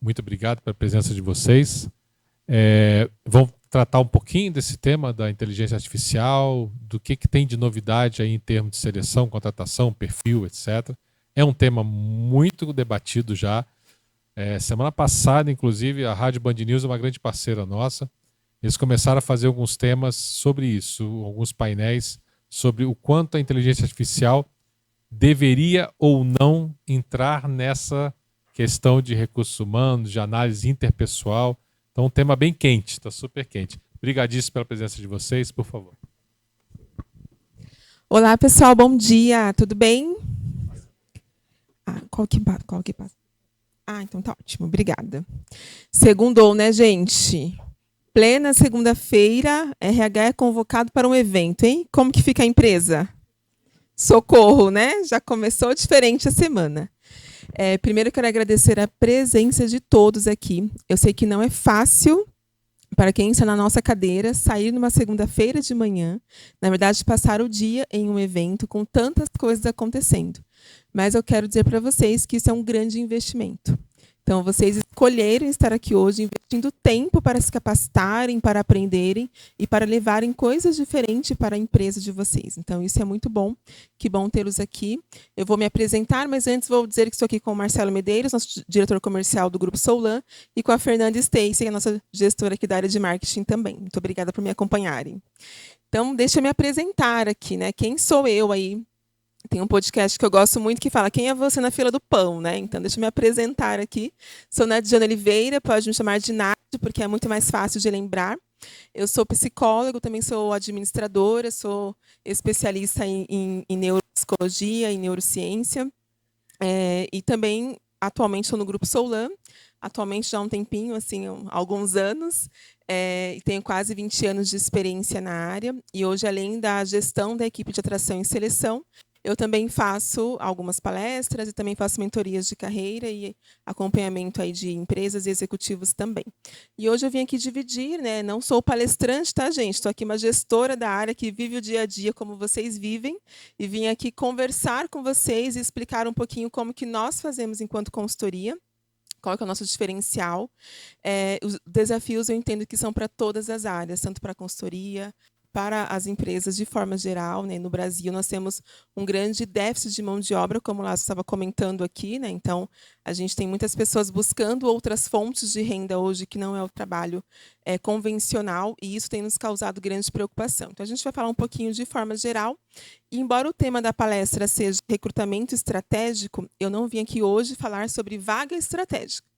Muito obrigado pela presença de vocês. Vamos tratar um pouquinho desse tema da inteligência artificial, do que tem de novidade aí em termos de seleção, contratação, perfil, etc. É um tema muito debatido já. Semana passada, inclusive, a Rádio Band News é uma grande parceira nossa. Eles começaram a fazer alguns temas sobre isso, alguns painéis sobre o quanto a inteligência artificial deveria ou não entrar nessa questão de recursos humanos, de análise interpessoal. Então, um tema bem quente, está super quente. Obrigadíssimo pela presença de vocês, por favor. Olá, pessoal, bom dia, tudo bem? Qual que passa? Então tá ótimo, obrigada. Segundou, né, gente? Plena segunda-feira, RH é convocado para um evento, hein? Como que fica a empresa? Socorro, né? Já começou diferente a semana. Primeiro, eu quero agradecer a presença de todos aqui. Eu sei que não é fácil para quem está na nossa cadeira sair numa segunda-feira de manhã, na verdade, passar o dia em um evento com tantas coisas acontecendo. Mas eu quero dizer para vocês que isso é um grande investimento. Então, vocês escolheram estar aqui hoje, investindo tempo para se capacitarem, para aprenderem e para levarem coisas diferentes para a empresa de vocês. Então, isso é muito bom. Que bom tê-los aqui. Eu vou me apresentar, mas antes vou dizer que estou aqui com o Marcelo Medeiros, nosso diretor comercial do Grupo Soulan, e com a Fernanda Stacy, a nossa gestora aqui da área de marketing também. Muito obrigada por me acompanharem. Então, deixa eu me apresentar aqui, né? Quem sou eu aí? Tem um podcast que eu gosto muito que fala quem é você na fila do pão, né? Então, deixa eu me apresentar aqui. Sou Nadiana Oliveira, pode me chamar de Nadi, porque é muito mais fácil de lembrar. Eu sou psicólogo, também sou administradora, sou especialista em neuropsicologia, em neurociência. E também, atualmente, estou no Grupo Soulan. Atualmente, já há um tempinho, assim, alguns anos. E tenho quase 20 anos de experiência na área. E hoje, além da gestão da equipe de atração e seleção, eu também faço algumas palestras e também faço mentorias de carreira e acompanhamento aí de empresas e executivos também. E hoje eu vim aqui dividir, né? Não sou palestrante, tá, gente? Estou aqui uma gestora da área que vive o dia a dia como vocês vivem e vim aqui conversar com vocês e explicar um pouquinho como que nós fazemos enquanto consultoria. Qual que é o nosso diferencial? Os desafios eu entendo que são para todas as áreas, tanto para a consultoria, para as empresas de forma geral, né? No Brasil, nós temos um grande déficit de mão de obra, como o Lázaro estava comentando aqui, né? Então, a gente tem muitas pessoas buscando outras fontes de renda hoje, que não é o trabalho convencional, e isso tem nos causado grande preocupação. Então, a gente vai falar um pouquinho de forma geral. E, embora o tema da palestra seja recrutamento estratégico, eu não vim aqui hoje falar sobre vaga estratégica.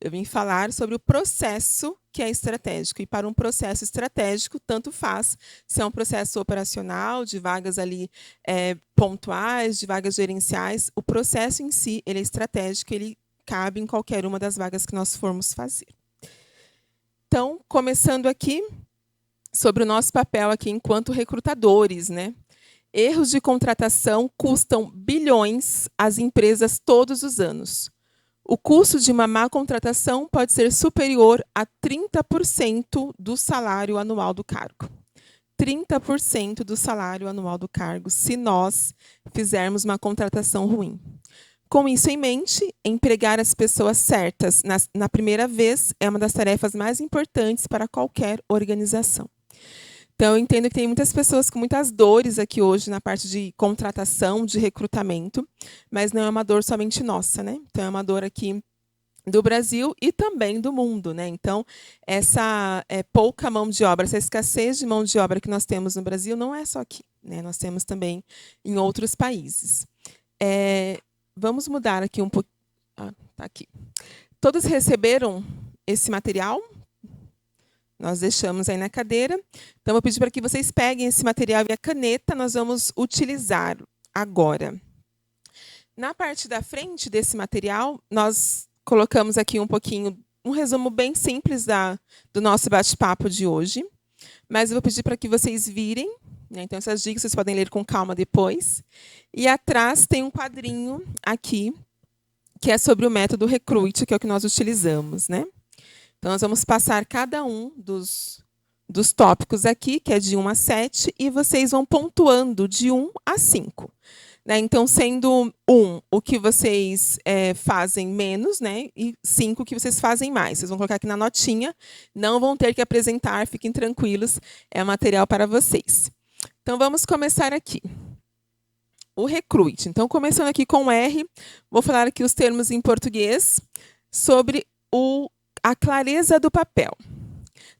Eu vim falar sobre o processo que é estratégico. E para um processo estratégico, tanto faz se é um processo operacional, de vagas ali pontuais, de vagas gerenciais. O processo em si, ele é estratégico, ele cabe em qualquer uma das vagas que nós formos fazer. Então, começando aqui, sobre o nosso papel aqui enquanto recrutadores, né? Erros de contratação custam bilhões às empresas todos os anos. O custo de uma má contratação pode ser superior a 30% do salário anual do cargo. 30% do salário anual do cargo, se nós fizermos uma contratação ruim. Com isso em mente, empregar as pessoas certas na primeira vez é uma das tarefas mais importantes para qualquer organização. Então, eu entendo que tem muitas pessoas com muitas dores aqui hoje na parte de contratação, de recrutamento, mas não é uma dor somente nossa, né? Então, é uma dor aqui do Brasil e também do mundo, né? Então, essa pouca mão de obra, essa escassez de mão de obra que nós temos no Brasil não é só aqui, né? Nós temos também em outros países. Vamos mudar aqui um pouco. Tá aqui. Todos receberam esse material? Nós deixamos aí na cadeira. Então, vou pedir para que vocês peguem esse material e a caneta, nós vamos utilizar agora. Na parte da frente desse material, nós colocamos aqui um resumo bem simples do nosso bate-papo de hoje. Mas eu vou pedir para que vocês virem, né? Então, essas dicas vocês podem ler com calma depois. E atrás tem um quadrinho aqui, que é sobre o método Recruit, que é o que nós utilizamos, né? Então, nós vamos passar cada um dos tópicos aqui, que é de 1 a 7, e vocês vão pontuando de 1 a 5. Né? Então, sendo 1 o que vocês fazem menos, né? E 5 o que vocês fazem mais. Vocês vão colocar aqui na notinha, não vão ter que apresentar, fiquem tranquilos, é material para vocês. Então, vamos começar aqui. O recruit. Então, começando aqui com o R, vou falar aqui os termos em português sobre a clareza do papel.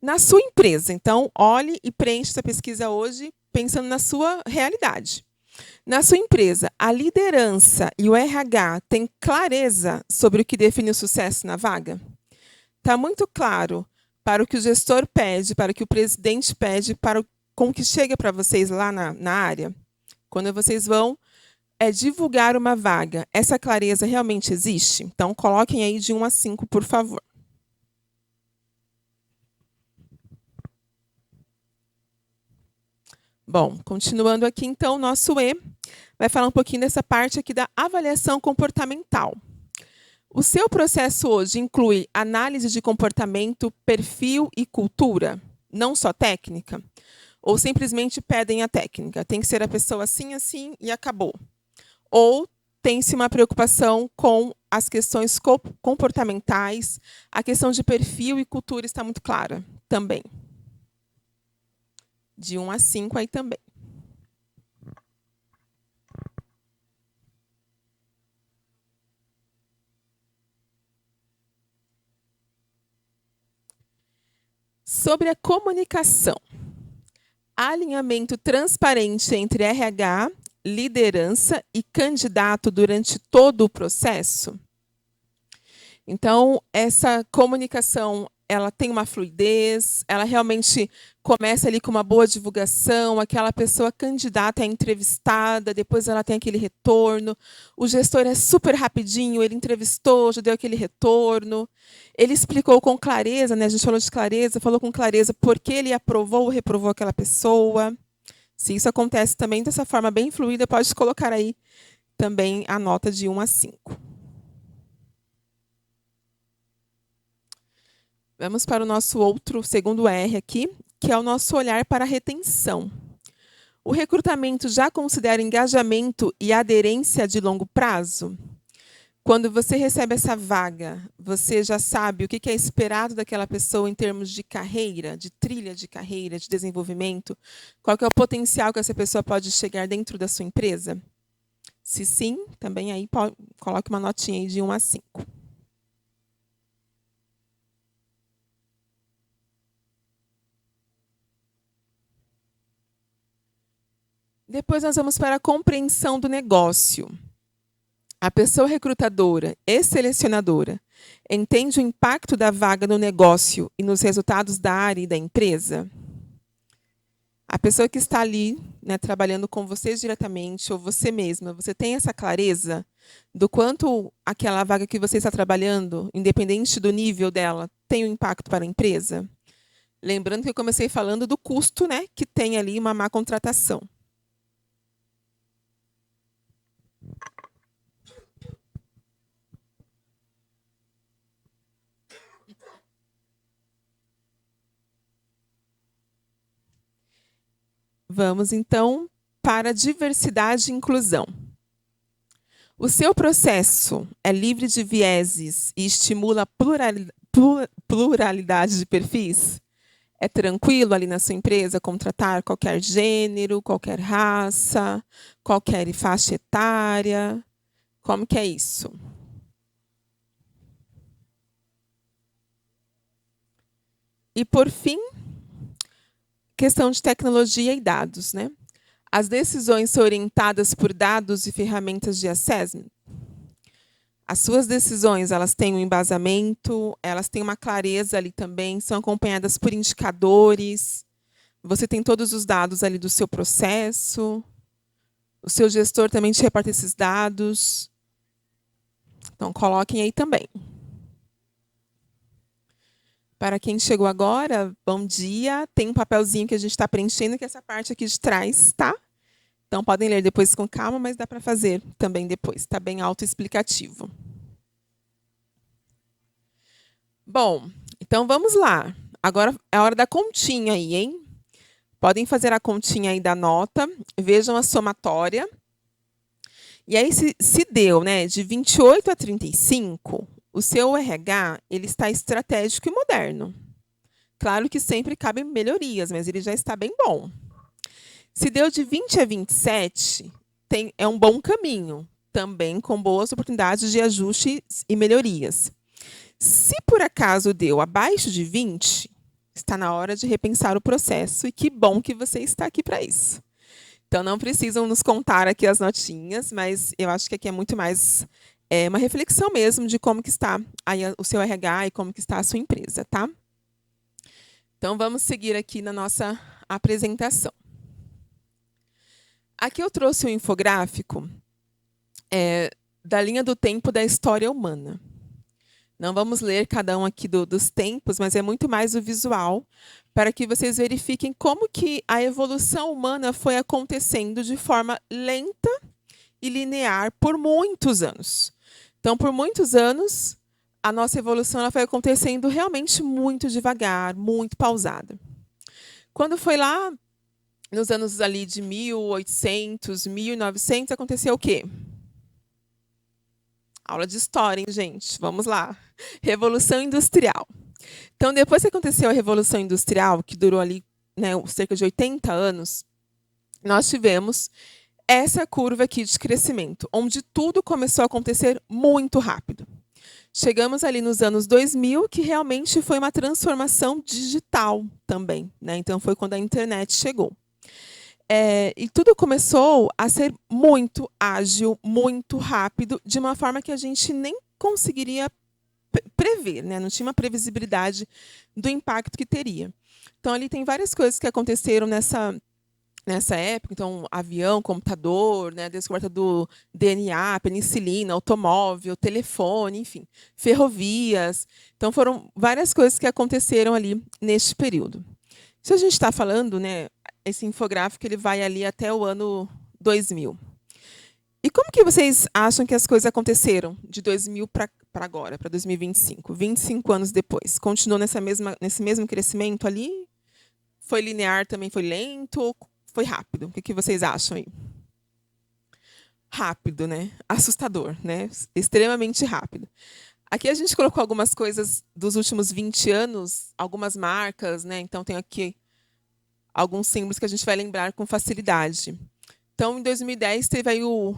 Na sua empresa, então, olhe e preencha essa pesquisa hoje pensando na sua realidade. Na sua empresa, a liderança e o RH têm clareza sobre o que define o sucesso na vaga? Está muito claro para o que o gestor pede, para o que o presidente pede, para com que chega para vocês lá na área? Quando vocês vão divulgar uma vaga, essa clareza realmente existe? Então, coloquem aí de 1 a 5, por favor. Bom, continuando aqui, então, o nosso E vai falar um pouquinho dessa parte aqui da avaliação comportamental. O seu processo hoje inclui análise de comportamento, perfil e cultura, não só técnica? Ou simplesmente pedem a técnica? Tem que ser a pessoa assim, assim e acabou. Ou tem-se uma preocupação com as questões comportamentais, a questão de perfil e cultura está muito clara também. De 1 a 5 aí também. Sobre a comunicação. Alinhamento transparente entre RH, liderança e candidato durante todo o processo. Então, essa comunicação, ela tem uma fluidez, ela realmente começa ali com uma boa divulgação, aquela pessoa candidata é entrevistada, depois ela tem aquele retorno, o gestor é super rapidinho, ele entrevistou, já deu aquele retorno, ele explicou com clareza, né? A gente falou de clareza, falou com clareza por que ele aprovou ou reprovou aquela pessoa. Se isso acontece também dessa forma bem fluida, pode colocar aí também a nota de 1 a 5. Vamos para o nosso segundo R aqui, que é o nosso olhar para a retenção. O recrutamento já considera engajamento e aderência de longo prazo? Quando você recebe essa vaga, você já sabe o que é esperado daquela pessoa em termos de carreira, de trilha de carreira, de desenvolvimento? Qual que é o potencial que essa pessoa pode chegar dentro da sua empresa? Se sim, também aí coloque uma notinha aí de 1 a 5. Depois nós vamos para a compreensão do negócio. A pessoa recrutadora e selecionadora entende o impacto da vaga no negócio e nos resultados da área e da empresa? A pessoa que está ali, né, trabalhando com vocês diretamente, ou você mesma, você tem essa clareza do quanto aquela vaga que você está trabalhando, independente do nível dela, tem um impacto para a empresa? Lembrando que eu comecei falando do custo, né, que tem ali uma má contratação. Vamos, então, para a diversidade e inclusão. O seu processo é livre de vieses e estimula pluralidade de perfis? É tranquilo ali na sua empresa contratar qualquer gênero, qualquer raça, qualquer faixa etária? Como que é isso? E, por fim, questão de tecnologia e dados, né? As decisões são orientadas por dados e ferramentas de assessment? As suas decisões, elas têm um embasamento, elas têm uma clareza ali também, são acompanhadas por indicadores, você tem todos os dados ali do seu processo, o seu gestor também te reparte esses dados. Então, coloquem aí também. Para quem chegou agora, bom dia. Tem um papelzinho que a gente está preenchendo, que é essa parte aqui de trás, tá? Então, podem ler depois com calma, mas dá para fazer também depois. Está bem autoexplicativo. Bom, então vamos lá. Agora é a hora da continha aí, hein? Podem fazer a continha aí da nota. Vejam a somatória. E aí se deu, né, de 28 a 35, o seu RH ele está estratégico e moderno. Claro que sempre cabem melhorias, mas ele já está bem bom. Se deu de 20 a 27, é um bom caminho, também com boas oportunidades de ajustes e melhorias. Se por acaso deu abaixo de 20, está na hora de repensar o processo e que bom que você está aqui para isso. Então, não precisam nos contar aqui as notinhas, mas eu acho que aqui é muito mais uma reflexão mesmo de como que está aí o seu RH e como que está a sua empresa, tá? Então, vamos seguir aqui na nossa apresentação. Aqui eu trouxe um infográfico da linha do tempo da história humana. Não vamos ler cada um aqui dos tempos, mas é muito mais o visual, para que vocês verifiquem como que a evolução humana foi acontecendo de forma lenta e linear por muitos anos. Então, por muitos anos, a nossa evolução ela foi acontecendo realmente muito devagar, muito pausada. Quando foi lá, nos anos ali de 1800, 1900, aconteceu o quê? Aula de história, hein, gente? Vamos lá. Revolução Industrial. Então, depois que aconteceu a Revolução Industrial, que durou ali, né, cerca de 80 anos, nós tivemos essa curva aqui de crescimento, onde tudo começou a acontecer muito rápido. Chegamos ali nos anos 2000, que realmente foi uma transformação digital também, né? Então, foi quando a internet chegou. E tudo começou a ser muito ágil, muito rápido, de uma forma que a gente nem conseguiria prever, né? Não tinha uma previsibilidade do impacto que teria. Então, ali tem várias coisas que aconteceram nessa época. Então, avião, computador, né? Descoberta do DNA, penicilina, automóvel, telefone, enfim, ferrovias. Então, foram várias coisas que aconteceram ali neste período. Se a gente está falando, né, esse infográfico ele vai ali até o ano 2000. E como que vocês acham que as coisas aconteceram de 2000 para agora, para 2025, 25 anos depois? Continuou nesse mesmo crescimento ali? Foi linear, também foi lento ou foi rápido? O que vocês acham aí? Rápido, né? Assustador, né? Extremamente rápido. Aqui a gente colocou algumas coisas dos últimos 20 anos, algumas marcas, né? Então tem aqui alguns símbolos que a gente vai lembrar com facilidade. Então, em 2010 teve aí o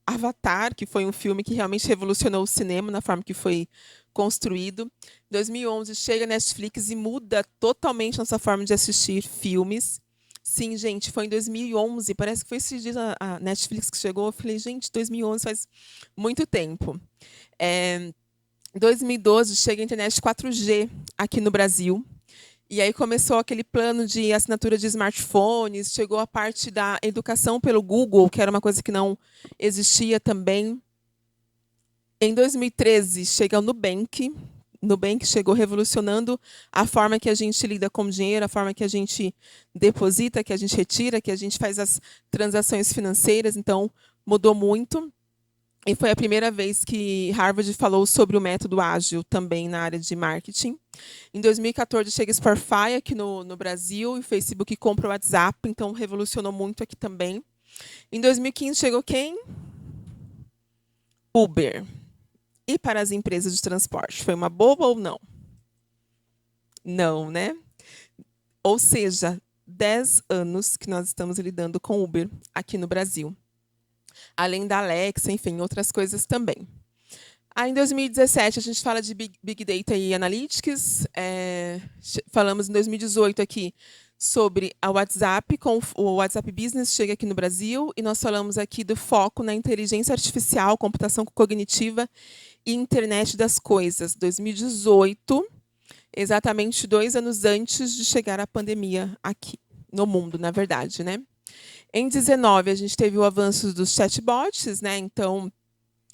Avatar, que foi um filme que realmente revolucionou o cinema na forma que foi construído. Em 2011 chega a Netflix e muda totalmente nossa forma de assistir filmes. Sim, gente, foi em 2011, parece que foi esses dias a Netflix que chegou. Eu falei, gente, 2011 faz muito tempo. Em 2012 chega a internet 4G aqui no Brasil. E aí começou aquele plano de assinatura de smartphones, chegou a parte da educação pelo Google, que era uma coisa que não existia também. Em 2013 chega o Nubank. Nubank chegou revolucionando a forma que a gente lida com dinheiro, a forma que a gente deposita, que a gente retira, que a gente faz as transações financeiras. Então, mudou muito. E foi a primeira vez que Harvard falou sobre o método ágil também na área de marketing. Em 2014 chega Spotify aqui no Brasil, e o Facebook compra o WhatsApp, então revolucionou muito aqui também. Em 2015 chegou quem? Uber. E para as empresas de transporte, foi uma boba ou não? Não, né? Ou seja, 10 anos que nós estamos lidando com Uber aqui no Brasil. Além da Alexa, enfim, outras coisas também. Aí, em 2017, a gente fala de Big Data e Analytics. Falamos em 2018 aqui sobre a WhatsApp, com o WhatsApp Business chega aqui no Brasil, e nós falamos aqui do foco na inteligência artificial, computação cognitiva e internet das coisas. 2018, exatamente 2 anos antes de chegar a pandemia aqui, no mundo, na verdade, né? Em 2019, a gente teve o avanço dos chatbots, né? Então,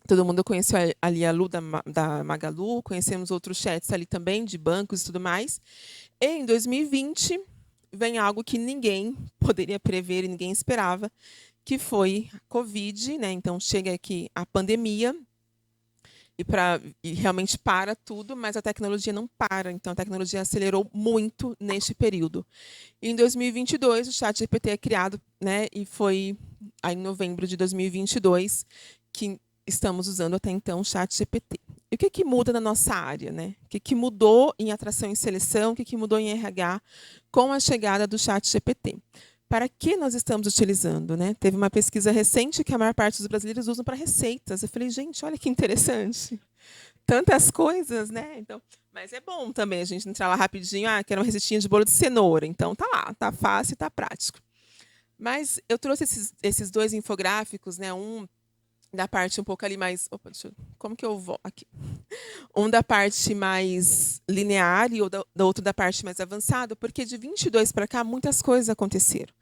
todo mundo conheceu ali a Lu da Magalu, conhecemos outros chats ali também, de bancos e tudo mais. E em 2020, vem algo que ninguém poderia prever e ninguém esperava, que foi a Covid, né? Então, chega aqui a pandemia. e realmente para tudo, mas a tecnologia não para. Então, a tecnologia acelerou muito neste período. E em 2022, o ChatGPT é criado, né? E foi aí, em novembro de 2022 que estamos usando até então o ChatGPT. E o que muda na nossa área, né? O que mudou em atração e seleção, o que mudou em RH com a chegada do ChatGPT? Para que nós estamos utilizando, né? Teve uma pesquisa recente que a maior parte dos brasileiros usam para receitas. Eu falei, gente, olha que interessante. Tantas coisas, né? Então, mas é bom também a gente entrar lá rapidinho, quero uma receitinha de bolo de cenoura. Então tá lá, tá fácil e tá prático. Mas eu trouxe esses dois infográficos, né? Um da parte um pouco ali mais... Opa, como que eu vou? Aqui. Um da parte mais linear e o outro da parte mais avançada, porque de 22 para cá, muitas coisas aconteceram.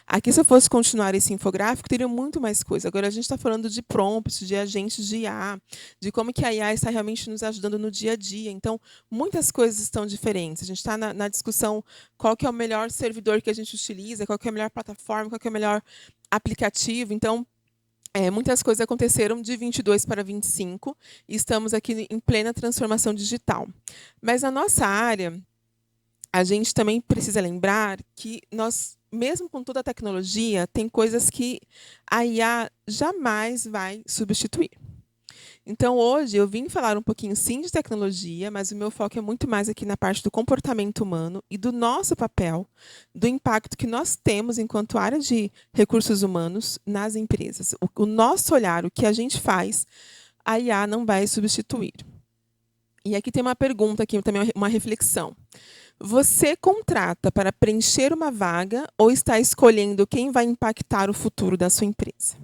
Aqui, se eu fosse continuar esse infográfico, teria muito mais coisa. Agora, a gente está falando de prompts, de agentes de IA, de como que a IA está realmente nos ajudando no dia a dia. Então, muitas coisas estão diferentes. A gente está na discussão qual que é o melhor servidor que a gente utiliza, qual que é a melhor plataforma, qual que é o melhor aplicativo. Então, muitas coisas aconteceram de 22 para 25 e estamos aqui em plena transformação digital. Mas na nossa área, a gente também precisa lembrar que nós, mesmo com toda a tecnologia, tem coisas que a IA jamais vai substituir. Então, hoje, eu vim falar um pouquinho, sim, de tecnologia, mas o meu foco é muito mais aqui na parte do comportamento humano e do nosso papel, do impacto que nós temos enquanto área de recursos humanos nas empresas. O nosso olhar, o que a gente faz, a IA não vai substituir. E aqui tem uma pergunta, aqui também uma reflexão. Você contrata para preencher uma vaga ou está escolhendo quem vai impactar o futuro da sua empresa?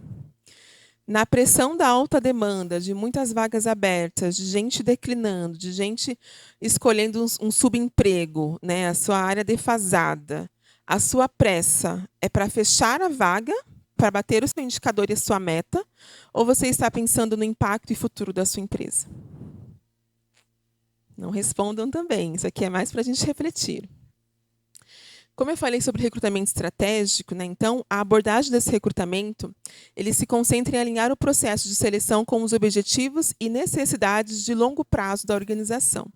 Na pressão da alta demanda, de muitas vagas abertas, de gente declinando, de gente escolhendo um subemprego, né, a sua área defasada, a sua pressa é para fechar a vaga, para bater o seu indicador e a sua meta, ou você está pensando no impacto e futuro da sua empresa? Não respondam também, isso aqui é mais para a gente refletir. Como eu falei sobre recrutamento estratégico, né, então, a abordagem desse recrutamento, ele se concentra em alinhar o processo de seleção com os objetivos e necessidades de longo prazo da organização.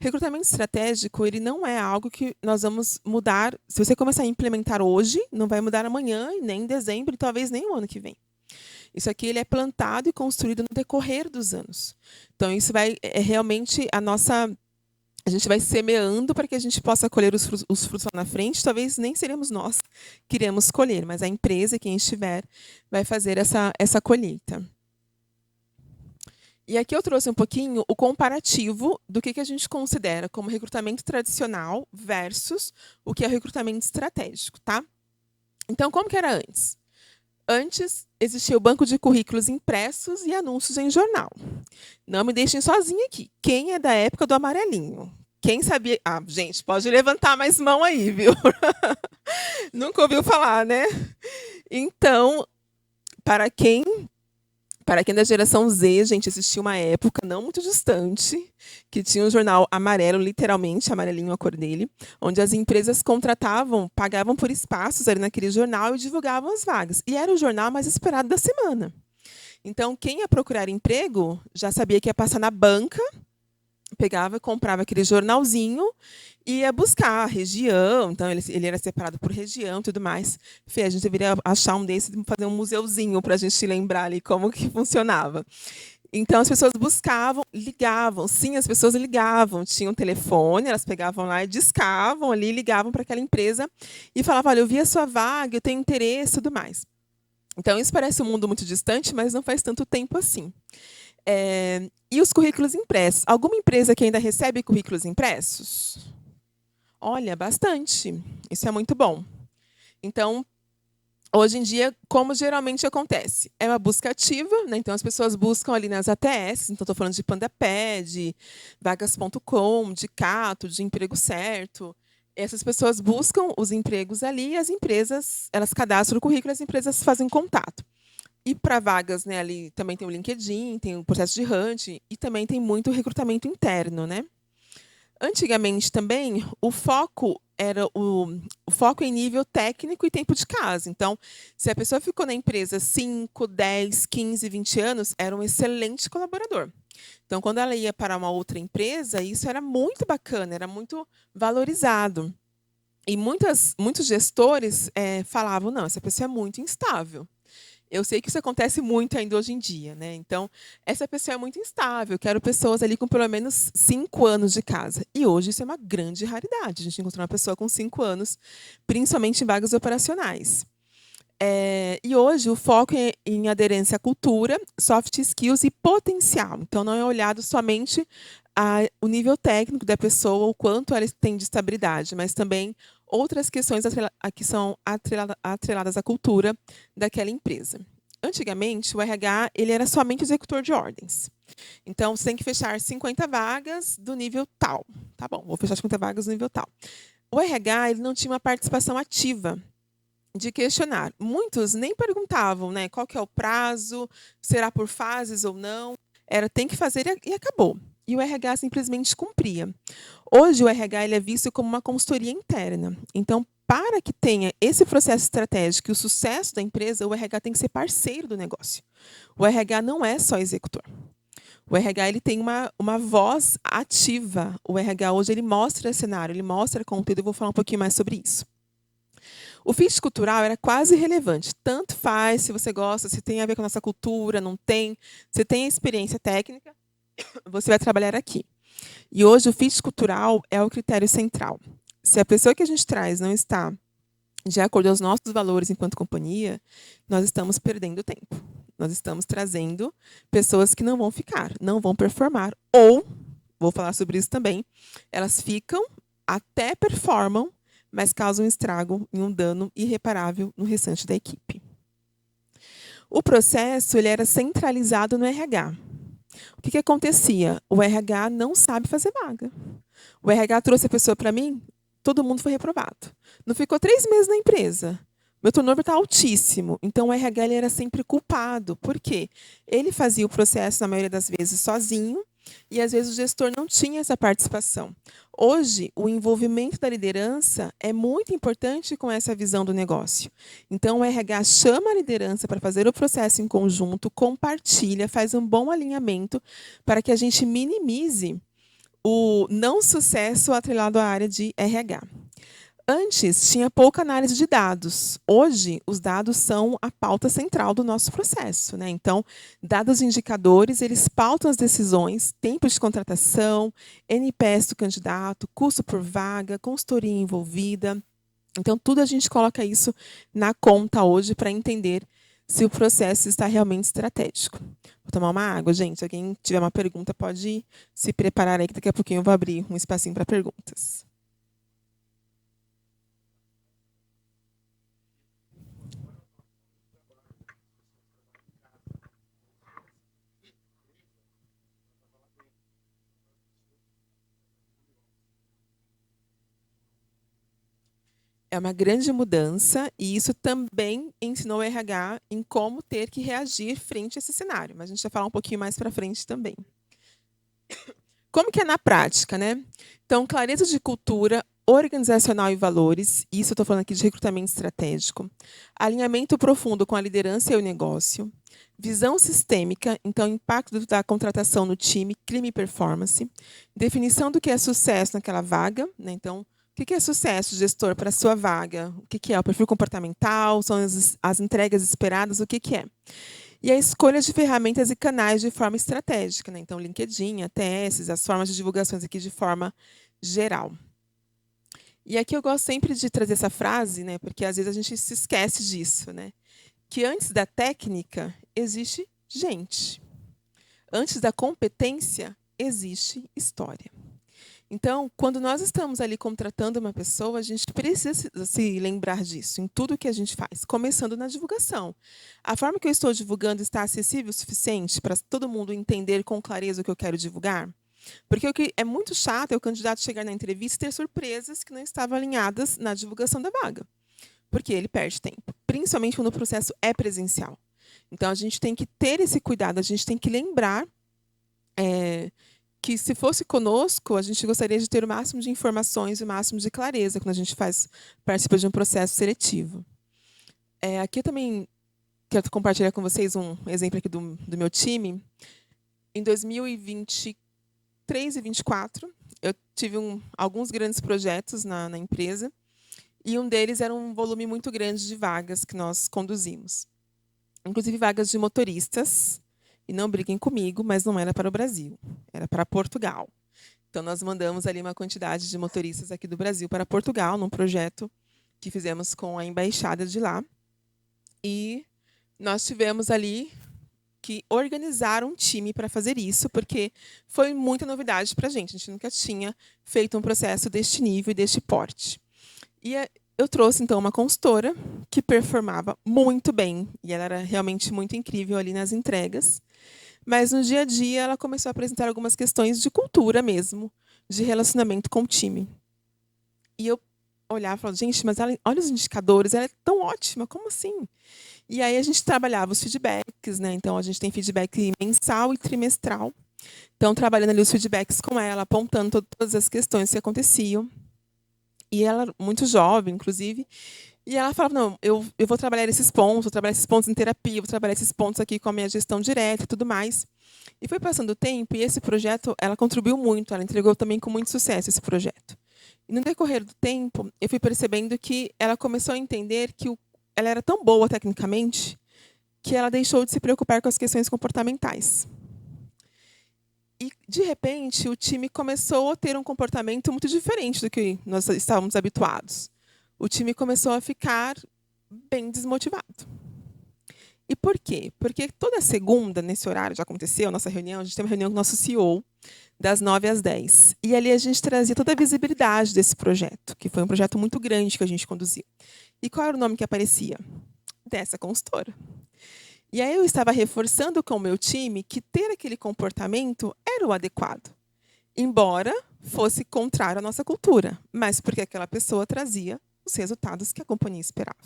O recrutamento estratégico, ele não é algo que nós vamos mudar, se você começar a implementar hoje, não vai mudar amanhã, nem em dezembro, e talvez nem o ano que vem. Isso aqui ele é plantado e construído no decorrer dos anos. Então, isso é realmente a gente vai semeando para que a gente possa colher os frutos lá na frente. Talvez nem seremos nós que iremos colher, mas a empresa, quem estiver, vai fazer essa colheita. E aqui eu trouxe um pouquinho o comparativo do que a gente considera como recrutamento tradicional versus o que é o recrutamento estratégico, tá? Então, como que era antes? Antes, existia o banco de currículos impressos e anúncios em jornal. Não me deixem sozinha aqui. Quem é da época do amarelinho? Quem sabia? Gente, pode levantar mais mão aí, viu? Nunca ouviu falar, né? Então, para quem é da geração Z, gente, existia uma época não muito distante que tinha um jornal amarelo, literalmente, amarelinho a cor dele, onde as empresas pagavam por espaços ali naquele jornal e divulgavam as vagas. E era o jornal mais esperado da semana. Então, quem ia procurar emprego já sabia que ia passar na banca, pegava, comprava aquele jornalzinho e ia buscar a região. Então, ele era separado por região e tudo mais. Fê, a gente deveria achar um desses e fazer um museuzinho para a gente lembrar ali como que funcionava. Então, as pessoas buscavam, ligavam. Sim, as pessoas ligavam. Tinham um telefone, elas pegavam lá e discavam ali, ligavam para aquela empresa e falavam, olha, eu vi a sua vaga, eu tenho interesse e tudo mais. Então, isso parece um mundo muito distante, mas não faz tanto tempo assim. E os currículos impressos? Alguma empresa que ainda recebe currículos impressos? Olha, bastante. Isso é muito bom. Então, hoje em dia, como geralmente acontece? É uma busca ativa, né? Então as pessoas buscam ali nas ATS, então estou falando de Pandapé, de vagas.com, de Cato, de Emprego Certo. Essas pessoas buscam os empregos ali e as empresas, elas cadastram o currículo e as empresas fazem contato. E para vagas, né, ali também tem o LinkedIn, tem o processo de Hunt e também tem muito recrutamento interno, né? Antigamente também, o foco era o foco em nível técnico e tempo de casa. Então, se a pessoa ficou na empresa 5, 10, 15, 20 anos, era um excelente colaborador. Então, quando ela ia para uma outra empresa, isso era muito bacana, era muito valorizado. E muitos gestores falavam, não, essa pessoa é muito instável. Eu sei que isso acontece muito ainda hoje em dia, né? Então, essa pessoa é muito instável. Eu quero pessoas ali com pelo menos 5 anos de casa. E hoje isso é uma grande raridade. A gente encontra uma pessoa com 5 anos, principalmente em vagas operacionais. E hoje o foco é em aderência à cultura, soft skills e potencial. Então, não é olhado somente o nível técnico da pessoa, o quanto ela tem de estabilidade, mas também outras questões que são atreladas à cultura daquela empresa. Antigamente, o RH ele era somente executor de ordens. Então, você tem que fechar 50 vagas do nível tal. Tá bom, vou fechar 50 vagas do nível tal. O RH ele não tinha uma participação ativa de questionar. Muitos nem perguntavam, né, qual que é o prazo, será por fases ou não. Era tem que fazer e acabou. E o RH simplesmente cumpria. Hoje, o RH ele é visto como uma consultoria interna. Então, para que tenha esse processo estratégico e o sucesso da empresa, o RH tem que ser parceiro do negócio. O RH não é só executor. O RH ele tem uma voz ativa. O RH hoje ele mostra cenário, ele mostra conteúdo. Eu vou falar um pouquinho mais sobre isso. O fit cultural era quase irrelevante. Tanto faz se você gosta, se tem a ver com a nossa cultura, não tem. Se tem experiência técnica, você vai trabalhar aqui. E hoje o fit cultural é o critério central. Se a pessoa que a gente traz não está de acordo aos nossos valores enquanto companhia, nós estamos perdendo tempo. Nós estamos trazendo pessoas que não vão ficar, não vão performar. Ou, vou falar sobre isso também, elas ficam, até performam, mas causam um estrago e um dano irreparável no restante da equipe. O processo ele era centralizado no RH. O que acontecia? O RH não sabe fazer vaga. O RH trouxe a pessoa para mim, todo mundo foi reprovado. Não ficou 3 meses na empresa. Meu turnover está altíssimo. Então, o RH ele era sempre culpado. Por quê? Ele fazia o processo, na maioria das vezes, sozinho, e às vezes o gestor não tinha essa participação. Hoje, o envolvimento da liderança é muito importante com essa visão do negócio. Então, o RH chama a liderança para fazer o processo em conjunto, compartilha, faz um bom alinhamento para que a gente minimize o não sucesso atrelado à área de RH. Antes, tinha pouca análise de dados. Hoje, os dados são a pauta central do nosso processo, né? Então, dados indicadores, eles pautam as decisões, tempo de contratação, NPS do candidato, custo por vaga, consultoria envolvida. Então, tudo a gente coloca isso na conta hoje para entender se o processo está realmente estratégico. Vou tomar uma água, gente. Se alguém tiver uma pergunta, pode se preparar aí, que daqui a pouquinho eu vou abrir um espacinho para perguntas. É uma grande mudança e isso também ensinou o RH em como ter que reagir frente a esse cenário. Mas a gente vai falar um pouquinho mais para frente também. Como que é na prática, né? Então, clareza de cultura, organizacional e valores, isso eu estou falando aqui de recrutamento estratégico, alinhamento profundo com a liderança e o negócio, visão sistêmica, então impacto da contratação no time, clima e performance, definição do que é sucesso naquela vaga, né? Então, o que é sucesso, gestor, para a sua vaga? O que é o perfil comportamental? São as entregas esperadas? O que é? E a escolha de ferramentas e canais de forma estratégica, né? Então, LinkedIn, ATS, as formas de divulgações aqui de forma geral. E aqui eu gosto sempre de trazer essa frase, né? Porque às vezes a gente se esquece disso, né? Que antes da técnica existe gente. Antes da competência existe história. Então, quando nós estamos ali contratando uma pessoa, a gente precisa se lembrar disso em tudo que a gente faz, começando na divulgação. A forma que eu estou divulgando está acessível o suficiente para todo mundo entender com clareza o que eu quero divulgar? Porque o que é muito chato é o candidato chegar na entrevista e ter surpresas que não estavam alinhadas na divulgação da vaga. Porque ele perde tempo, principalmente quando o processo é presencial. Então, a gente tem que ter esse cuidado, a gente tem que lembrar que, se fosse conosco, a gente gostaria de ter o máximo de informações e o máximo de clareza quando a gente participa de um processo seletivo. Aqui eu também quero compartilhar com vocês um exemplo aqui do meu time. Em 2023 e 2024, eu tive alguns grandes projetos na empresa, e um deles era um volume muito grande de vagas que nós conduzimos. Inclusive vagas de motoristas, e não briguem comigo, mas não era para o Brasil, era para Portugal. Então, nós mandamos ali uma quantidade de motoristas aqui do Brasil para Portugal, num projeto que fizemos com a embaixada de lá. E nós tivemos ali que organizar um time para fazer isso, porque foi muita novidade para a gente nunca tinha feito um processo deste nível e deste porte. E eu trouxe, então, uma consultora que performava muito bem, e ela era realmente muito incrível ali nas entregas, mas no dia a dia ela começou a apresentar algumas questões de cultura mesmo, de relacionamento com o time. E eu olhava e falava, gente, mas olha os indicadores, ela é tão ótima, como assim? E aí a gente trabalhava os feedbacks, né? Então a gente tem feedback mensal e trimestral. Então, trabalhando ali os feedbacks com ela, apontando todas as questões que aconteciam. E ela, muito jovem, inclusive, e ela falava, não, eu vou trabalhar esses pontos, vou trabalhar esses pontos em terapia, vou trabalhar esses pontos aqui com a minha gestão direta e tudo mais. E foi passando o tempo, e esse projeto, ela contribuiu muito, ela entregou também com muito sucesso esse projeto. E no decorrer do tempo, eu fui percebendo que ela começou a entender que ela era tão boa tecnicamente que ela deixou de se preocupar com as questões comportamentais. E, de repente, o time começou a ter um comportamento muito diferente do que nós estávamos habituados. O time começou a ficar bem desmotivado. E por quê? Porque toda segunda, nesse horário, já aconteceu a nossa reunião, a gente tem uma reunião com o nosso CEO, das 9 às 10. E ali a gente trazia toda a visibilidade desse projeto, que foi um projeto muito grande que a gente conduziu. E qual era o nome que aparecia? Dessa consultora. E aí eu estava reforçando com o meu time que ter aquele comportamento era o adequado, embora fosse contrário à nossa cultura, mas porque aquela pessoa trazia os resultados que a companhia esperava.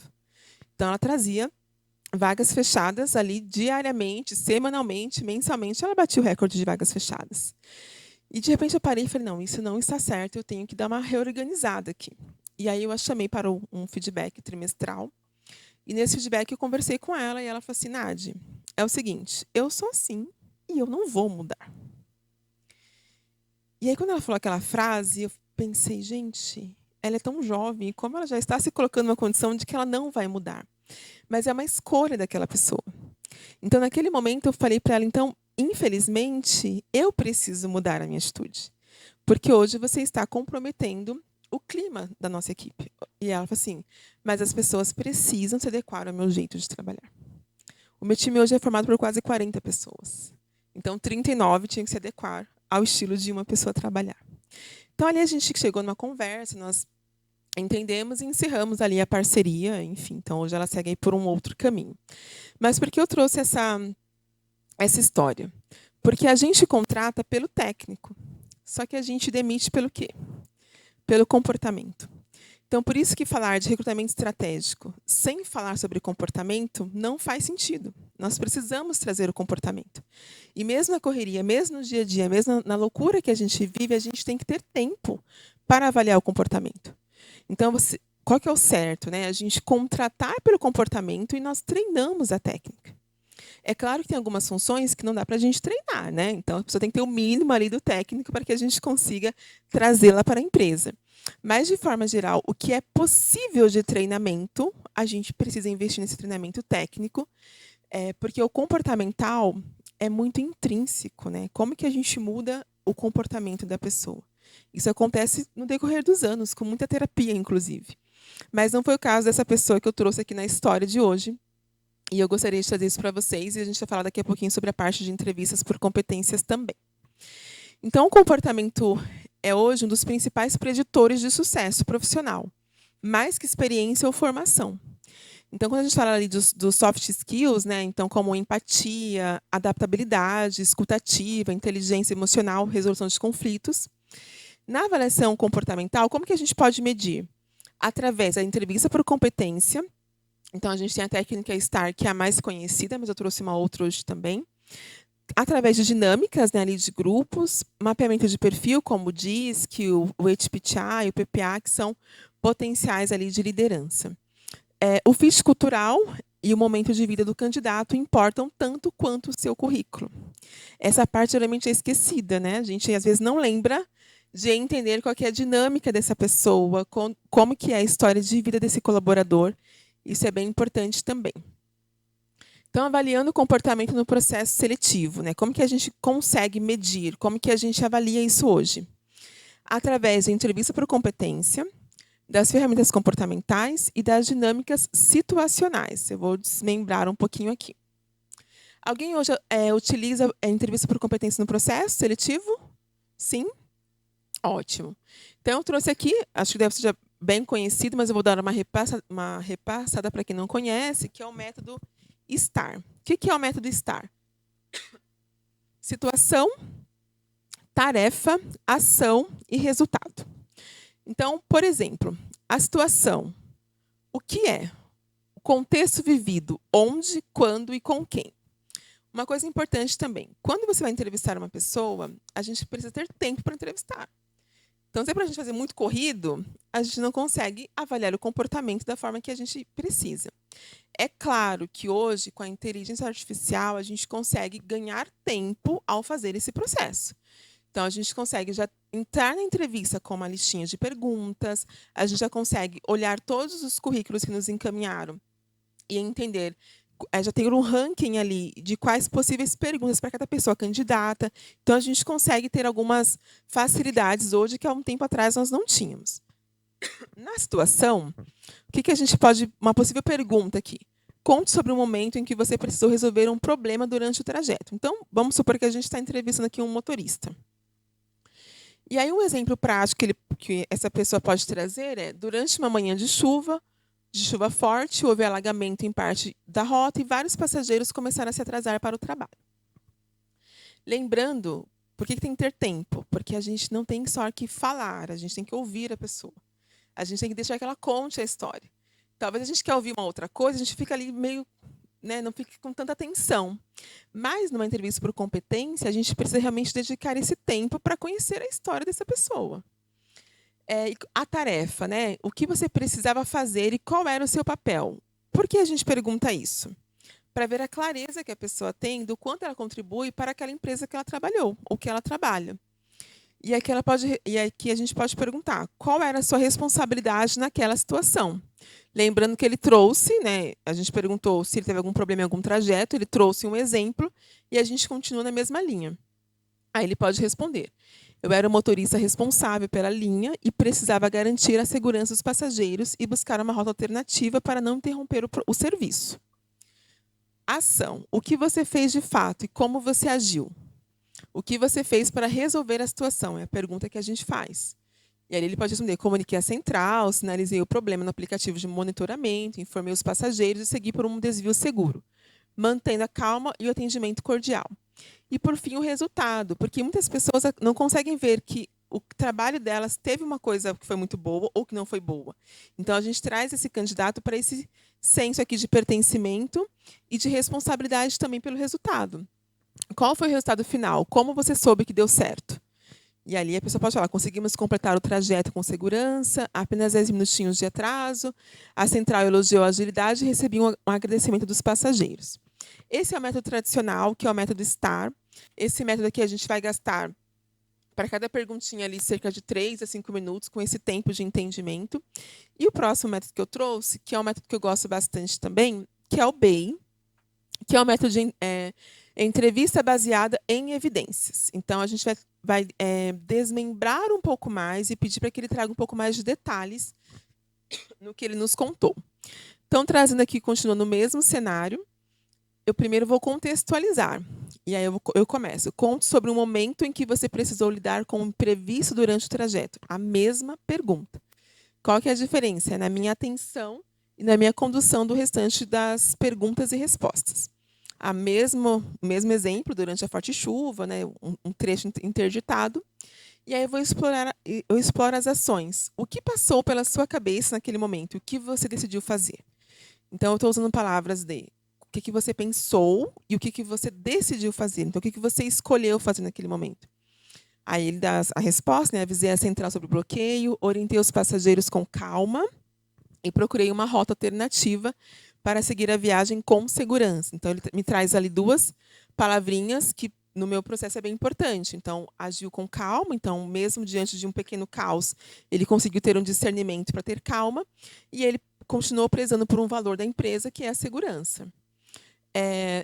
Então, ela trazia vagas fechadas ali diariamente, semanalmente, mensalmente, ela batia o recorde de vagas fechadas. E, de repente, eu parei e falei, não, isso não está certo, eu tenho que dar uma reorganizada aqui. E aí eu a chamei para um feedback trimestral. E nesse feedback eu conversei com ela e ela falou assim, Nadi, é o seguinte, eu sou assim e eu não vou mudar. E aí quando ela falou aquela frase, eu pensei, gente, ela é tão jovem e como ela já está se colocando numa condição de que ela não vai mudar. Mas é uma escolha daquela pessoa. Então, naquele momento, eu falei para ela, então, infelizmente, eu preciso mudar a minha atitude. Porque hoje você está comprometendo o clima da nossa equipe. E ela falou assim, mas as pessoas precisam se adequar ao meu jeito de trabalhar. O meu time hoje é formado por quase 40 pessoas. Então, 39 tinham que se adequar ao estilo de uma pessoa trabalhar. Então, ali a gente chegou numa conversa, nós entendemos e encerramos ali a parceria, enfim. Então, hoje ela segue aí por um outro caminho. Mas por que eu trouxe essa história? Porque a gente contrata pelo técnico, só que a gente demite pelo quê? Pelo comportamento. Então, por isso que falar de recrutamento estratégico sem falar sobre comportamento não faz sentido. Nós precisamos trazer o comportamento. E mesmo na correria, mesmo no dia a dia, mesmo na loucura que a gente vive, a gente tem que ter tempo para avaliar o comportamento. Então, qual que é o certo? Né? A gente contratar pelo comportamento e nós treinamos a técnica. É claro que tem algumas funções que não dá para a gente treinar, né? Então, a pessoa tem que ter o mínimo ali do técnico para que a gente consiga trazê-la para a empresa. Mas, de forma geral, o que é possível de treinamento, a gente precisa investir nesse treinamento técnico, porque o comportamental é muito intrínseco, né? Como que a gente muda o comportamento da pessoa? Isso acontece no decorrer dos anos, com muita terapia, inclusive. Mas não foi o caso dessa pessoa que eu trouxe aqui na história de hoje. E eu gostaria de trazer isso para vocês, e a gente vai falar daqui a pouquinho sobre a parte de entrevistas por competências também. Então, o comportamento é hoje um dos principais preditores de sucesso profissional, mais que experiência ou formação. Então, quando a gente fala ali dos soft skills, né, então como empatia, adaptabilidade, escutativa, inteligência emocional, resolução de conflitos, na avaliação comportamental, como que a gente pode medir? Através da entrevista por competência. Então, a gente tem a técnica STAR, que é a mais conhecida, mas eu trouxe uma outra hoje também. através de dinâmicas, né, ali de grupos, mapeamento de perfil, como o DISC, o HPTA e o PPA, que são potenciais ali de liderança. O fit cultural e o momento de vida do candidato importam tanto quanto o seu currículo. Essa parte geralmente é esquecida, né? A gente às vezes não lembra de entender qual que é a dinâmica dessa pessoa, como que é a história de vida desse colaborador. Isso é bem importante também. Então, avaliando o comportamento no processo seletivo, né? Como que a gente consegue medir? Como que a gente avalia isso hoje? Através de entrevista por competência, das ferramentas comportamentais e das dinâmicas situacionais. Eu vou desmembrar um pouquinho aqui. Alguém hoje utiliza a entrevista por competência no processo seletivo? Sim? Ótimo. Então, eu trouxe aqui, acho que deve ser já bem conhecido, mas eu vou dar uma repassada para quem não conhece, que é o método STAR. O que é o método STAR? Situação, tarefa, ação e resultado. Então, por exemplo, a situação. O que é? O contexto vivido, onde, quando e com quem. Uma coisa importante também, quando você vai entrevistar uma pessoa, a gente precisa ter tempo para entrevistar. Então, se é para a gente fazer muito corrido, a gente não consegue avaliar o comportamento da forma que a gente precisa. É claro que hoje, com a inteligência artificial, a gente consegue ganhar tempo ao fazer esse processo. Então, a gente consegue já entrar na entrevista com uma listinha de perguntas, a gente já consegue olhar todos os currículos que nos encaminharam e entender, já tem um ranking ali de quais possíveis perguntas para cada pessoa candidata. Então, a gente consegue ter algumas facilidades hoje que há um tempo atrás nós não tínhamos. Na situação, o que a gente pode... Uma possível pergunta aqui. Conte sobre um momento em que você precisou resolver um problema durante o trajeto. Então, vamos supor que a gente está entrevistando aqui um motorista. E aí, um exemplo prático que essa pessoa pode trazer é, durante uma manhã de chuva forte, houve alagamento em parte da rota e vários passageiros começaram a se atrasar para o trabalho. Lembrando, por que tem que ter tempo? Porque a gente não tem só que falar, a gente tem que ouvir a pessoa. A gente tem que deixar que ela conte a história. Talvez a gente quer ouvir uma outra coisa, a gente fica ali meio... Né, não fica com tanta atenção. Mas, numa entrevista por competência, a gente precisa realmente dedicar esse tempo para conhecer a história dessa pessoa. A tarefa, né? O que você precisava fazer e qual era o seu papel? Por que a gente pergunta isso? Para ver a clareza que a pessoa tem do quanto ela contribui para aquela empresa que ela trabalhou ou que ela trabalha. E aqui a gente pode perguntar qual era a sua responsabilidade naquela situação. Lembrando que ele trouxe, né, a gente perguntou se ele teve algum problema em algum trajeto, ele trouxe um exemplo e a gente continua na mesma linha. Aí ele pode responder: eu era o motorista responsável pela linha e precisava garantir a segurança dos passageiros e buscar uma rota alternativa para não interromper o serviço. Ação. O que você fez de fato e como você agiu? O que você fez para resolver a situação? É a pergunta que a gente faz. E aí ele pode responder: comuniquei a central, sinalizei o problema no aplicativo de monitoramento, informei os passageiros e segui por um desvio seguro, mantendo a calma e o atendimento cordial. E, por fim, o resultado, porque muitas pessoas não conseguem ver que o trabalho delas teve uma coisa que foi muito boa ou que não foi boa. Então, a gente traz esse candidato para esse senso aqui de pertencimento e de responsabilidade também pelo resultado. Qual foi o resultado final? Como você soube que deu certo? E ali a pessoa pode falar: conseguimos completar o trajeto com segurança, apenas 10 minutinhos de atraso, a central elogiou a agilidade e recebi um agradecimento dos passageiros. Esse é o método tradicional, que é o método STAR. Esse método aqui a gente vai gastar, para cada perguntinha ali, cerca de 3 a 5 minutos, com esse tempo de entendimento. E o próximo método que eu trouxe, que é um método que eu gosto bastante também, que é o BEI, que é o método de entrevista baseada em evidências. Então, a gente vai desmembrar um pouco mais e pedir para que ele traga um pouco mais de detalhes no que ele nos contou. Então, trazendo aqui, continuando no mesmo cenário, eu primeiro vou contextualizar. E aí eu começo. Conte sobre um momento em que você precisou lidar com um imprevisto durante o trajeto. A mesma pergunta. Qual que é a diferença? É na minha atenção e na minha condução do restante das perguntas e respostas. O mesmo exemplo, durante a forte chuva, né, um trecho interditado. E aí eu exploro as ações. O que passou pela sua cabeça naquele momento? O que você decidiu fazer? Então, eu estou usando palavras de que você pensou e o que você decidiu fazer. Então, o que você escolheu fazer naquele momento. Aí ele dá a resposta, né? Avisei a central sobre o bloqueio, orientei os passageiros com calma e procurei uma rota alternativa para seguir a viagem com segurança. Então, ele me traz ali 2 palavrinhas que no meu processo é bem importante. Então, agiu com calma. Então, mesmo diante de um pequeno caos, ele conseguiu ter um discernimento para ter calma. E ele continuou prezando por um valor da empresa, que é a segurança.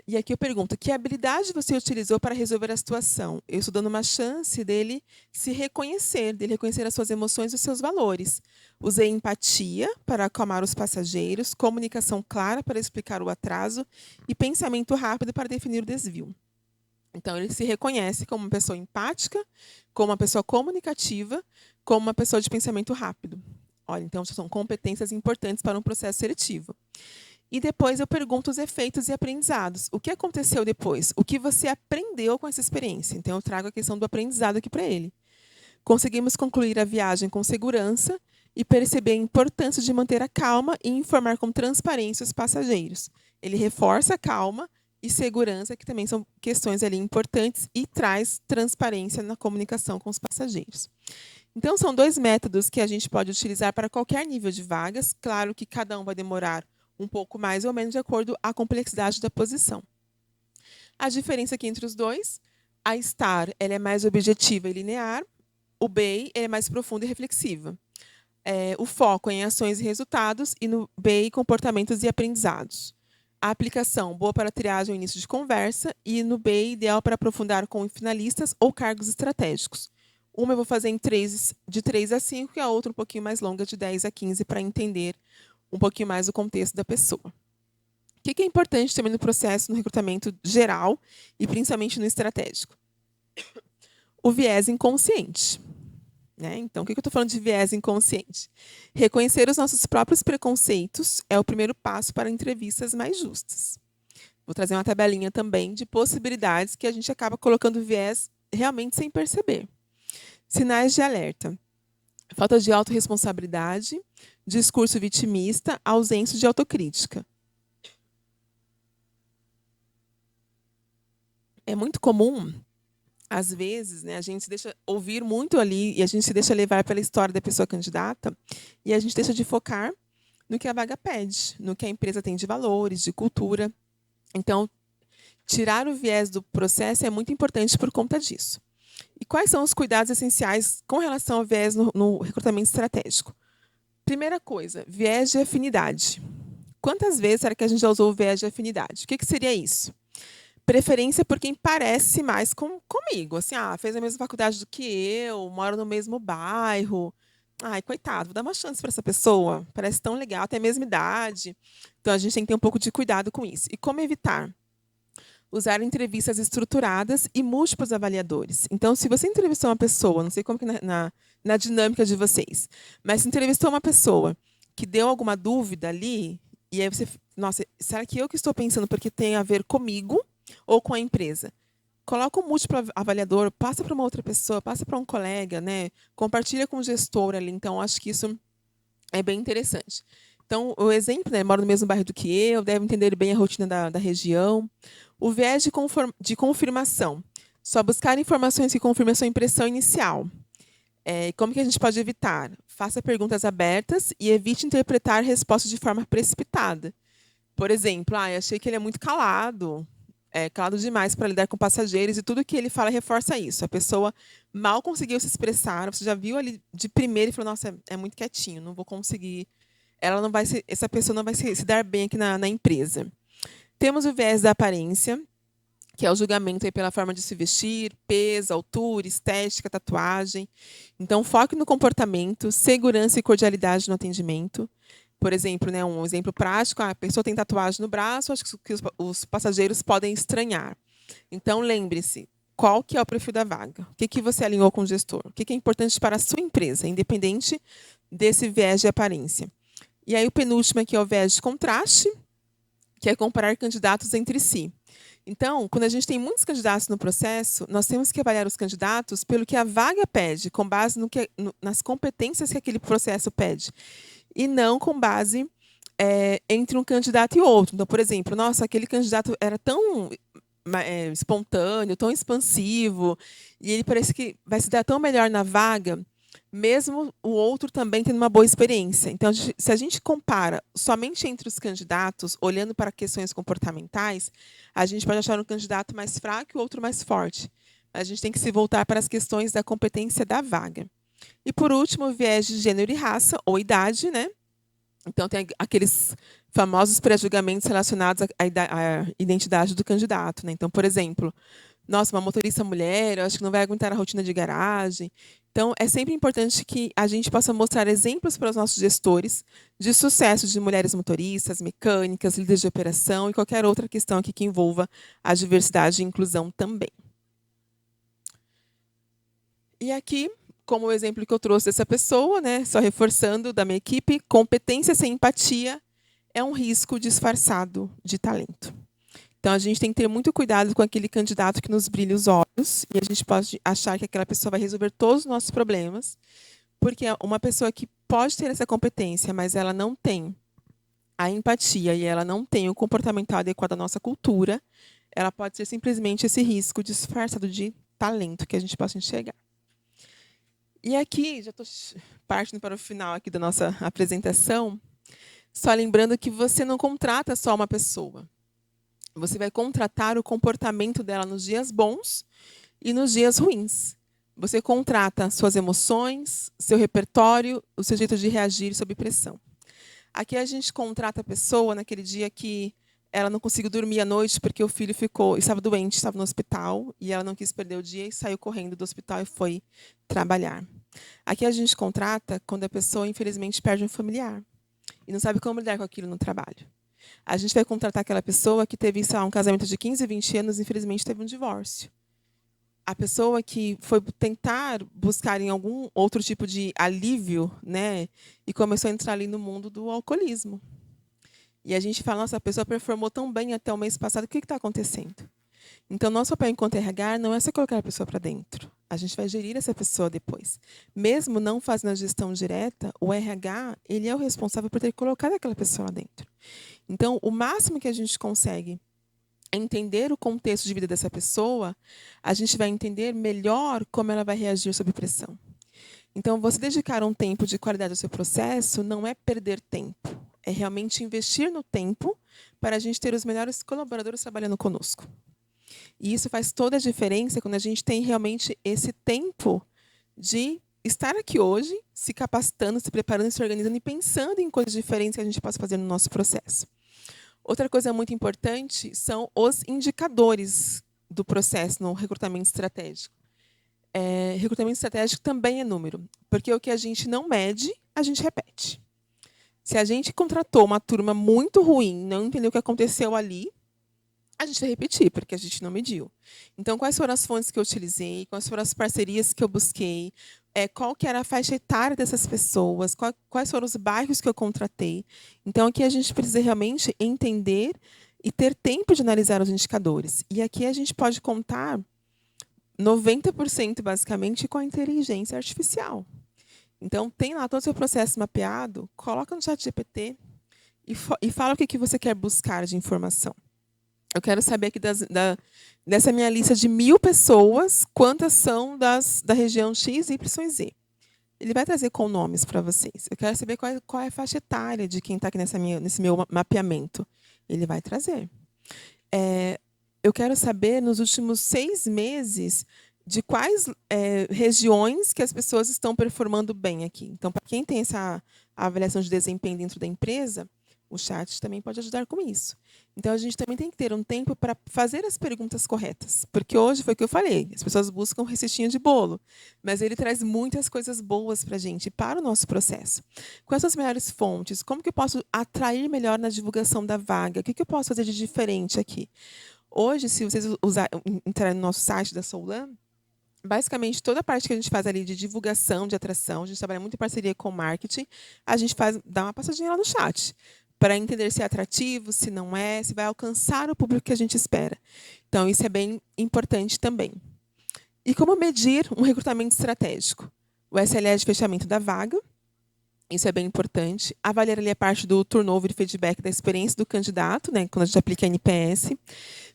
E aqui eu pergunto, que habilidade você utilizou para resolver a situação? Eu estou dando uma chance dele se reconhecer, dele reconhecer as suas emoções e os seus valores. Usei empatia para acalmar os passageiros, comunicação clara para explicar o atraso e pensamento rápido para definir o desvio. Então, ele se reconhece como uma pessoa empática, como uma pessoa comunicativa, como uma pessoa de pensamento rápido. Olha, então, são competências importantes para um processo seletivo. E depois eu pergunto os efeitos e aprendizados. O que aconteceu depois? O que você aprendeu com essa experiência? Então, eu trago a questão do aprendizado aqui para ele. Conseguimos concluir a viagem com segurança e perceber a importância de manter a calma e informar com transparência os passageiros. Ele reforça a calma e segurança, que também são questões ali importantes, e traz transparência na comunicação com os passageiros. Então, são 2 métodos que a gente pode utilizar para qualquer nível de vagas. Claro que cada um vai demorar um pouco mais ou menos de acordo com a complexidade da posição. A diferença aqui entre os 2, a STAR ela é mais objetiva e linear, o BEI é mais profunda e reflexiva. O foco é em ações e resultados, e no BEI, comportamentos e aprendizados. A aplicação, boa para triagem e início de conversa, e no BEI, ideal para aprofundar com finalistas ou cargos estratégicos. Uma eu vou fazer de 3 a 5, e a outra um pouquinho mais longa, de 10 a 15, para entender um pouquinho mais o contexto da pessoa. O que é importante também no processo, no recrutamento geral e principalmente no estratégico? O viés inconsciente. Né? Então, o que eu estou falando de viés inconsciente? Reconhecer os nossos próprios preconceitos é o primeiro passo para entrevistas mais justas. Vou trazer uma tabelinha também de possibilidades que a gente acaba colocando viés realmente sem perceber. Sinais de alerta. Falta de autorresponsabilidade, discurso vitimista, ausência de autocrítica. É muito comum, às vezes, né, a gente se deixa ouvir muito ali e a gente se deixa levar pela história da pessoa candidata e a gente deixa de focar no que a vaga pede, no que a empresa tem de valores, de cultura. Então, tirar o viés do processo é muito importante por conta disso. E quais são os cuidados essenciais com relação ao viés no recrutamento estratégico? Primeira coisa, viés de afinidade. Quantas vezes será que a gente já usou o viés de afinidade? O que seria isso? Preferência por quem parece mais comigo. Assim, fez a mesma faculdade do que eu, mora no mesmo bairro. Ai, coitado, vou dar uma chance para essa pessoa. Parece tão legal, tem a mesma idade. Então, a gente tem que ter um pouco de cuidado com isso. E como evitar? Usar entrevistas estruturadas e múltiplos avaliadores. Então, se você entrevistou uma pessoa, não sei como que na dinâmica de vocês, mas se entrevistou uma pessoa que deu alguma dúvida ali, e aí você, nossa, será que eu que estou pensando porque tem a ver comigo ou com a empresa? Coloca um múltiplo avaliador, passa para uma outra pessoa, passa para um colega, né? Compartilha com o gestor ali. Então, acho que isso é bem interessante. Então, o exemplo, né, mora no mesmo bairro do que eu, deve entender bem a rotina da região. O viés de confirmação. Só buscar informações que confirmem a sua impressão inicial. Como que a gente pode evitar? Faça perguntas abertas e evite interpretar respostas de forma precipitada. Por exemplo, eu achei que ele é muito calado, calado demais para lidar com passageiros, e tudo que ele fala reforça isso. A pessoa mal conseguiu se expressar, você já viu ali de primeiro e falou, nossa, é muito quietinho, não vou conseguir. Essa pessoa não vai se dar bem aqui na empresa. Temos o viés da aparência, que é o julgamento aí pela forma de se vestir, peso, altura, estética, tatuagem. Então, foque no comportamento, segurança e cordialidade no atendimento. Por exemplo, né, um exemplo prático, a pessoa tem tatuagem no braço, acho que os passageiros podem estranhar. Então, lembre-se, qual que é o perfil da vaga? O que você alinhou com o gestor? O que é importante para a sua empresa, independente desse viés de aparência? E aí, o penúltimo aqui é o viés de contraste, que é comparar candidatos entre si. Então, quando a gente tem muitos candidatos no processo, nós temos que avaliar os candidatos pelo que a vaga pede, com base nas competências que aquele processo pede, e não com base entre um candidato e outro. Então, por exemplo, nossa, aquele candidato era tão espontâneo, tão expansivo, e ele parece que vai se dar tão melhor na vaga, mesmo o outro também tendo uma boa experiência. Então, se a gente compara somente entre os candidatos, olhando para questões comportamentais, a gente pode achar um candidato mais fraco e o outro mais forte. A gente tem que se voltar para as questões da competência da vaga. E, por último, o viés de gênero e raça, ou idade, né? Então, tem aqueles famosos pré-julgamentos relacionados à identidade do candidato, né? Então, por exemplo, nossa, uma motorista mulher, eu acho que não vai aguentar a rotina de garagem. Então, é sempre importante que a gente possa mostrar exemplos para os nossos gestores de sucesso de mulheres motoristas, mecânicas, líderes de operação e qualquer outra questão aqui que envolva a diversidade e inclusão também. E aqui, como o exemplo que eu trouxe dessa pessoa, né, só reforçando da minha equipe, competência sem empatia é um risco disfarçado de talento. Então, a gente tem que ter muito cuidado com aquele candidato que nos brilha os olhos e a gente pode achar que aquela pessoa vai resolver todos os nossos problemas, porque uma pessoa que pode ter essa competência, mas ela não tem a empatia e ela não tem o comportamental adequado à nossa cultura, ela pode ser simplesmente esse risco disfarçado de talento que a gente possa enxergar. E aqui, já estou partindo para o final aqui da nossa apresentação, só lembrando que você não contrata só uma pessoa. Você vai contratar o comportamento dela nos dias bons e nos dias ruins. Você contrata suas emoções, seu repertório, o seu jeito de reagir sob pressão. Aqui a gente contrata a pessoa naquele dia que ela não conseguiu dormir à noite porque o filho estava doente, estava no hospital, e ela não quis perder o dia e saiu correndo do hospital e foi trabalhar. Aqui a gente contrata quando a pessoa, infelizmente, perde um familiar e não sabe como lidar com aquilo no trabalho. A gente vai contratar aquela pessoa que teve um casamento de 15, 20 anos e, infelizmente, teve um divórcio. A pessoa que foi tentar buscar em algum outro tipo de alívio, né, e começou a entrar ali no mundo do alcoolismo. E a gente fala, nossa, a pessoa performou tão bem até o mês passado, o que está acontecendo? Então, nosso papel enquanto RH não é só colocar a pessoa para dentro. A gente vai gerir essa pessoa depois. Mesmo não fazendo a gestão direta, o RH ele é o responsável por ter colocado aquela pessoa lá dentro. Então, o máximo que a gente consegue entender o contexto de vida dessa pessoa, a gente vai entender melhor como ela vai reagir sob pressão. Então, você dedicar um tempo de qualidade ao seu processo não é perder tempo, é realmente investir no tempo para a gente ter os melhores colaboradores trabalhando conosco. E isso faz toda a diferença quando a gente tem realmente esse tempo de estar aqui hoje, se capacitando, se preparando, se organizando e pensando em coisas diferentes que a gente possa fazer no nosso processo. Outra coisa muito importante são os indicadores do processo no recrutamento estratégico. Recrutamento estratégico também é número, porque o que a gente não mede, a gente repete. Se a gente contratou uma turma muito ruim, não entendeu o que aconteceu ali, a gente vai repetir, porque a gente não mediu. Então, quais foram as fontes que eu utilizei? Quais foram as parcerias que eu busquei? Qual que era a faixa etária dessas pessoas? Quais foram os bairros que eu contratei? Então, aqui a gente precisa realmente entender e ter tempo de analisar os indicadores. E aqui a gente pode contar 90%, basicamente, com a inteligência artificial. Então, tem lá todo o seu processo mapeado, coloca no chat GPT e fala o que você quer buscar de informação. Eu quero saber aqui dessa minha lista de 1.000 pessoas, quantas são da região X, Y, Z. Ele vai trazer com nomes para vocês. Eu quero saber qual é a faixa etária de quem está aqui nesse meu mapeamento. Ele vai trazer. Eu quero saber, nos últimos 6 meses, de quais regiões que as pessoas estão performando bem aqui. Então, para quem tem essa avaliação de desempenho dentro da empresa, o chat também pode ajudar com isso. Então, a gente também tem que ter um tempo para fazer as perguntas corretas. Porque hoje foi o que eu falei, as pessoas buscam receitinha de bolo, mas ele traz muitas coisas boas para a gente, para o nosso processo. Quais são as melhores fontes? Como que eu posso atrair melhor na divulgação da vaga? O que eu posso fazer de diferente aqui? Hoje, se vocês entrarem no nosso site da Soulan, basicamente, toda a parte que a gente faz ali de divulgação, de atração, a gente trabalha muito em parceria com o marketing, a gente dá uma passadinha lá no chat, para entender se é atrativo, se não é, se vai alcançar o público que a gente espera. Então, isso é bem importante também. E como medir um recrutamento estratégico? O SLA de fechamento da vaga, Isso é bem importante. Avaliar ali a parte do turnover e feedback da experiência do candidato, né, quando a gente aplica a NPS.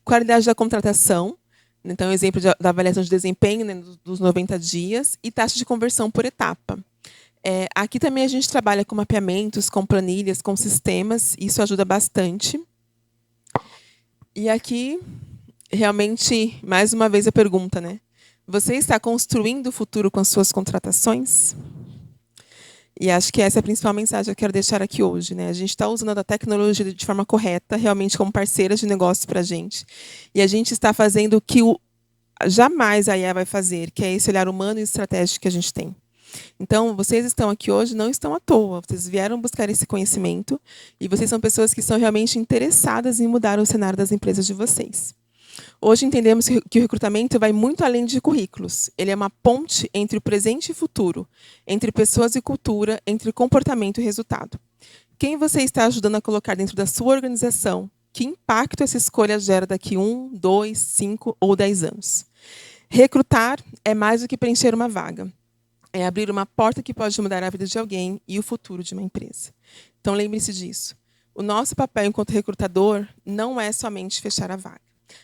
Qualidade da contratação. Então, exemplo da avaliação de desempenho, né, dos 90 dias. E taxa de conversão por etapa. Aqui também a gente trabalha com mapeamentos, com planilhas, com sistemas. Isso ajuda bastante. E aqui, realmente, mais uma vez a pergunta, né? Você está construindo o futuro com as suas contratações? E acho que essa é a principal mensagem que eu quero deixar aqui hoje, né? A gente está usando a tecnologia de forma correta, realmente como parceira de negócio para a gente. E a gente está fazendo o que jamais a IA vai fazer, que é esse olhar humano e estratégico que a gente tem. Então, vocês estão aqui hoje, não estão à toa. Vocês vieram buscar esse conhecimento e vocês são pessoas que são realmente interessadas em mudar o cenário das empresas de vocês. Hoje entendemos que o recrutamento vai muito além de currículos. Ele é uma ponte entre o presente e o futuro, entre pessoas e cultura, entre comportamento e resultado. Quem você está ajudando a colocar dentro da sua organização? Que impacto essa escolha gera daqui 1, 2, 5 ou 10 anos? Recrutar é mais do que preencher uma vaga. É abrir uma porta que pode mudar a vida de alguém e o futuro de uma empresa. Então, lembre-se disso. O nosso papel enquanto recrutador não é somente fechar a vaga.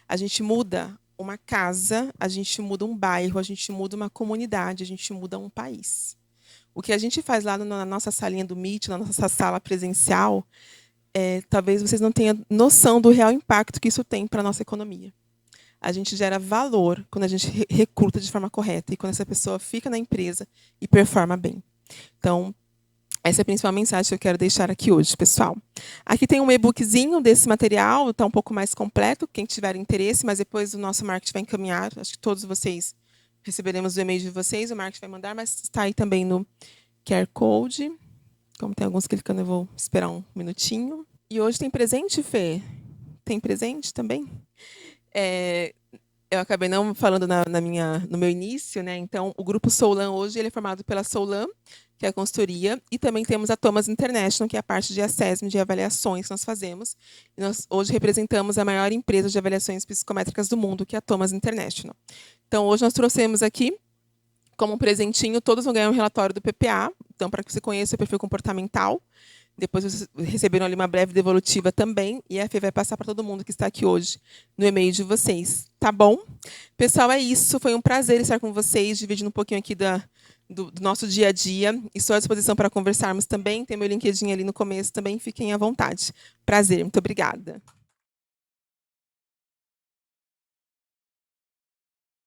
A gente muda uma casa, a gente muda um bairro, a gente muda uma comunidade, a gente muda um país. O que a gente faz lá na nossa salinha do Meet, na nossa sala presencial, talvez vocês não tenham noção do real impacto que isso tem para a nossa economia. A gente gera valor quando a gente recruta de forma correta e quando essa pessoa fica na empresa e performa bem. Então, essa é a principal mensagem que eu quero deixar aqui hoje, pessoal. Aqui tem um e-bookzinho desse material, está um pouco mais completo, quem tiver interesse, mas depois o nosso marketing vai encaminhar. Acho que todos vocês receberemos o e-mail de vocês, o marketing vai mandar, mas está aí também no QR Code. Como tem alguns clicando, eu vou esperar um minutinho. E hoje tem presente, Fê? Tem presente também? Eu acabei não falando no meu início, né? Então, o grupo Soulan hoje ele é formado pela Soulan, que é a consultoria, e também temos a Thomas International, que é a parte de assessment, de avaliações que nós fazemos. E nós hoje representamos a maior empresa de avaliações psicométricas do mundo, que é a Thomas International. Então, hoje nós trouxemos aqui, como um presentinho, todos vão ganhar um relatório do PPA, então, para que você conheça o perfil comportamental. Depois vocês receberam ali uma breve devolutiva também, e a Fê vai passar para todo mundo que está aqui hoje no e-mail de vocês. Tá bom? Pessoal, é isso. Foi um prazer estar com vocês, dividindo um pouquinho aqui do nosso dia a dia. Estou à disposição para conversarmos também. Tem meu LinkedIn ali no começo também. Fiquem à vontade. Prazer. Muito obrigada.